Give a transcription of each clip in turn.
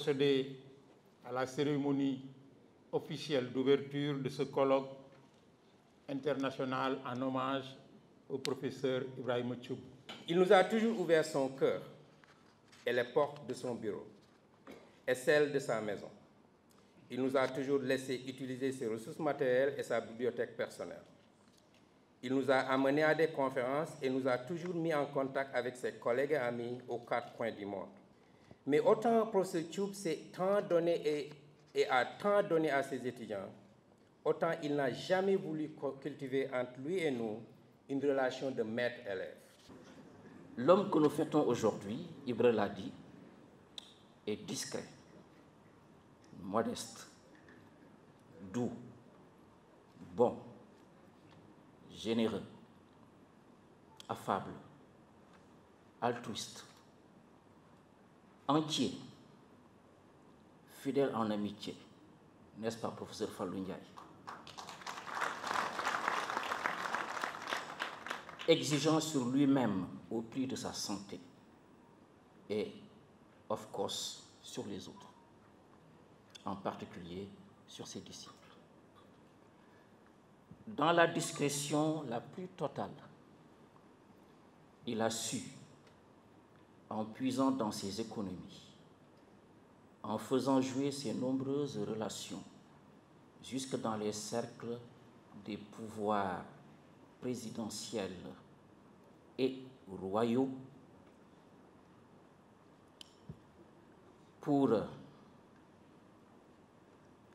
procéder à la cérémonie officielle d'ouverture de ce colloque international en hommage au professeur Ibrahima Thioub. Il nous a toujours ouvert son cœur et les portes de son bureau et celles de sa maison. Il nous a toujours laissé utiliser ses ressources matérielles et sa bibliothèque personnelle. Il nous a amenés à des conférences et nous a toujours mis en contact avec ses collègues et amis aux quatre coins du monde. Mais autant professeur Thioub s'est tant donné et a tant donné à ses étudiants, autant il n'a jamais voulu cultiver entre lui et nous une relation de maître-élève. L'homme que nous fêtons aujourd'hui, Ibra l'a dit, est discret, modeste, doux, bon, généreux, affable, altruiste, entier, fidèle en amitié, n'est-ce pas, professeur Fallou Ndiaye? Exigeant sur lui-même au prix de sa santé et, of course, sur les autres, en particulier sur ses disciples. Dans la discrétion la plus totale, il a su, en puisant dans ses économies, en faisant jouer ses nombreuses relations, jusque dans les cercles des pouvoirs présidentiels et royaux, pour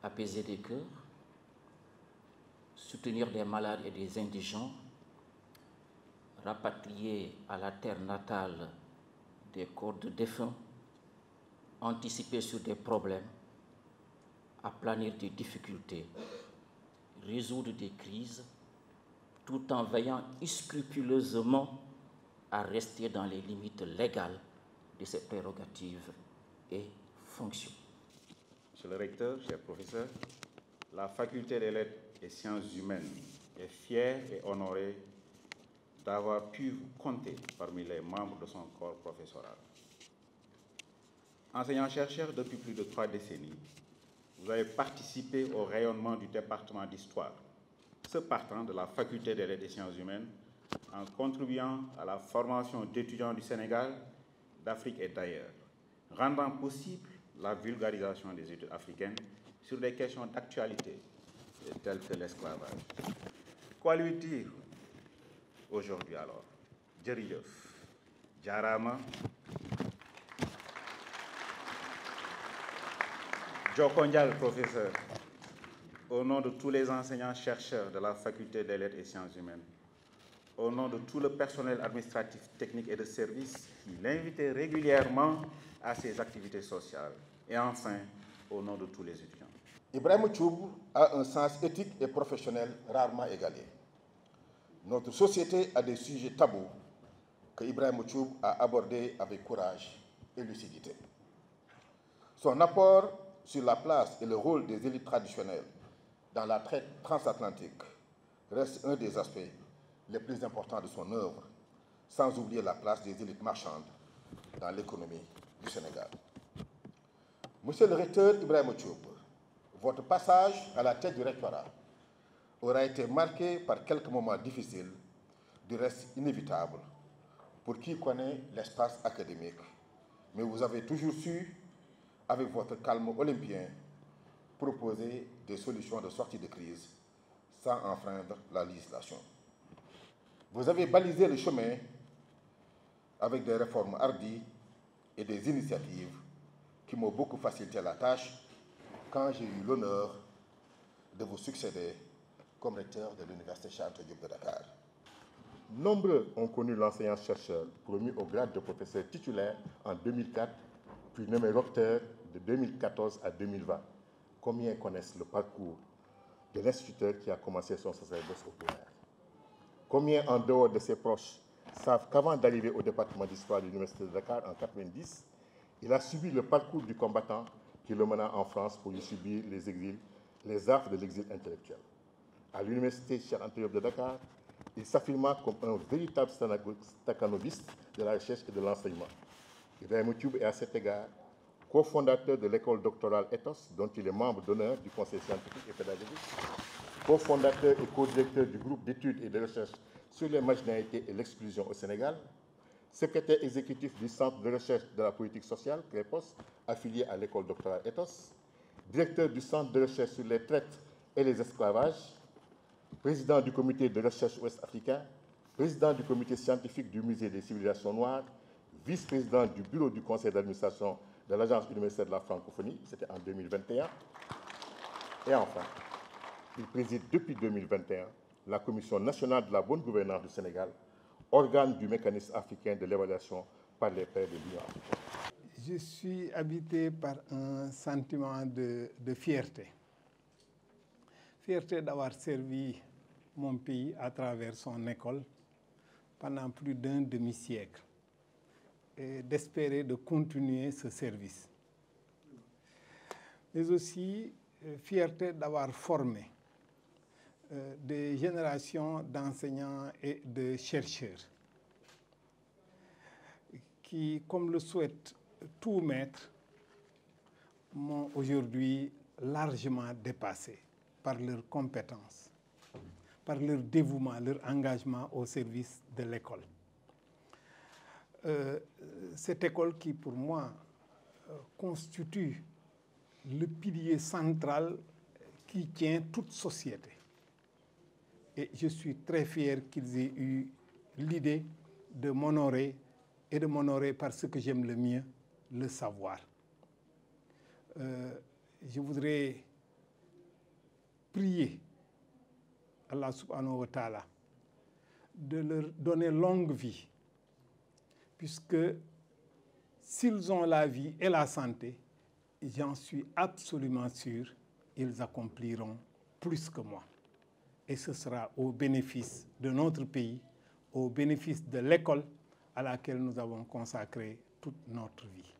apaiser des cœurs, soutenir des malades et des indigents, rapatrier à la terre natale des corps de défunts, anticiper sur des problèmes, aplanir des difficultés, résoudre des crises, tout en veillant scrupuleusement à rester dans les limites légales de ses prérogatives et fonctions. Monsieur le recteur, chers professeurs, la faculté des lettres et sciences humaines est fière et honorée d'avoir pu vous compter parmi les membres de son corps professoral. Enseignant-chercheur depuis plus de 3 décennies, vous avez participé au rayonnement du département d'histoire, ce partant de la faculté des lettres et sciences humaines, en contribuant à la formation d'étudiants du Sénégal, d'Afrique et d'ailleurs, rendant possible la vulgarisation des études africaines sur des questions d'actualité telles que l'esclavage. Quoi lui dire aujourd'hui alors? Djeriyef, Djarama, Djokondial, professeur, au nom de tous les enseignants-chercheurs de la faculté des lettres et sciences humaines, au nom de tout le personnel administratif, technique et de service qui l'invitait régulièrement à ses activités sociales, et enfin, au nom de tous les étudiants. Ibrahima Thioub a un sens éthique et professionnel rarement égalé. Notre société a des sujets tabous que Ibrahima Thioub a abordés avec courage et lucidité. Son apport sur la place et le rôle des élites traditionnelles dans la traite transatlantique reste un des aspects les plus importants de son œuvre, sans oublier la place des élites marchandes dans l'économie du Sénégal. Monsieur le recteur Ibrahima Thioub, votre passage à la tête du rectorat aura été marqué par quelques moments difficiles, du reste inévitables, pour qui connaît l'espace académique. Mais vous avez toujours su, avec votre calme olympien, proposer des solutions de sortie de crise sans enfreindre la législation. Vous avez balisé le chemin avec des réformes hardies et des initiatives qui m'ont beaucoup facilité la tâche quand j'ai eu l'honneur de vous succéder comme recteur de l'Université Cheikh Anta Diop de Dakar. Nombreux ont connu l'enseignant-chercheur promu au grade de professeur titulaire en 2004, puis nommé recteur de 2014 à 2020. Combien connaissent le parcours de l'instituteur qui a commencé son sacerdoce au primaire? Combien, en dehors de ses proches, savent qu'avant d'arriver au département d'histoire de l'Université de Dakar en 1990, il a subi le parcours du combattant qui le mena en France pour y subir les exils, les affres de l'exil intellectuel. À l'Université Cheikh Anta Diop de Dakar, il s'affirma comme un véritable staccanoviste de la recherche et de l'enseignement. Ibrahima Thioub est à cet égard cofondateur de l'école doctorale Ethos, dont il est membre d'honneur du conseil scientifique et pédagogique, cofondateur et co-directeur du groupe d'études et de recherche sur les marginalités et l'exclusion au Sénégal, secrétaire exécutif du Centre de recherche de la politique sociale, CREPOS, affilié à l'école doctorale Ethos, directeur du Centre de recherche sur les traites et les esclavages, président du comité de recherche ouest-africain, président du comité scientifique du musée des civilisations noires, vice-président du bureau du conseil d'administration de l'Agence universitaire de la francophonie, c'était en 2021. Et enfin, il préside depuis 2021 la Commission nationale de la bonne gouvernance du Sénégal, organe du mécanisme africain de l'évaluation par les pairs de l'Union africaine. Je suis habité par un sentiment de fierté. Fierté d'avoir servi mon pays à travers son école pendant plus d'un demi-siècle et d'espérer de continuer ce service. Mais aussi fierté d'avoir formé des générations d'enseignants et de chercheurs qui, comme le souhaite tout maître, m'ont aujourd'hui largement dépassé par leurs compétences, par leur dévouement, leur engagement au service de l'école. Cette école qui, pour moi, constitue le pilier central qui tient toute société. Et je suis très fier qu'ils aient eu l'idée de m'honorer et de m'honorer par ce que j'aime le mieux, le savoir. Je voudrais prier Allah subhanahu wa ta'ala de leur donner longue vie, puisque s'ils ont la vie et la santé, j'en suis absolument sûr, ils accompliront plus que moi. Et ce sera au bénéfice de notre pays, au bénéfice de l'école à laquelle nous avons consacré toute notre vie.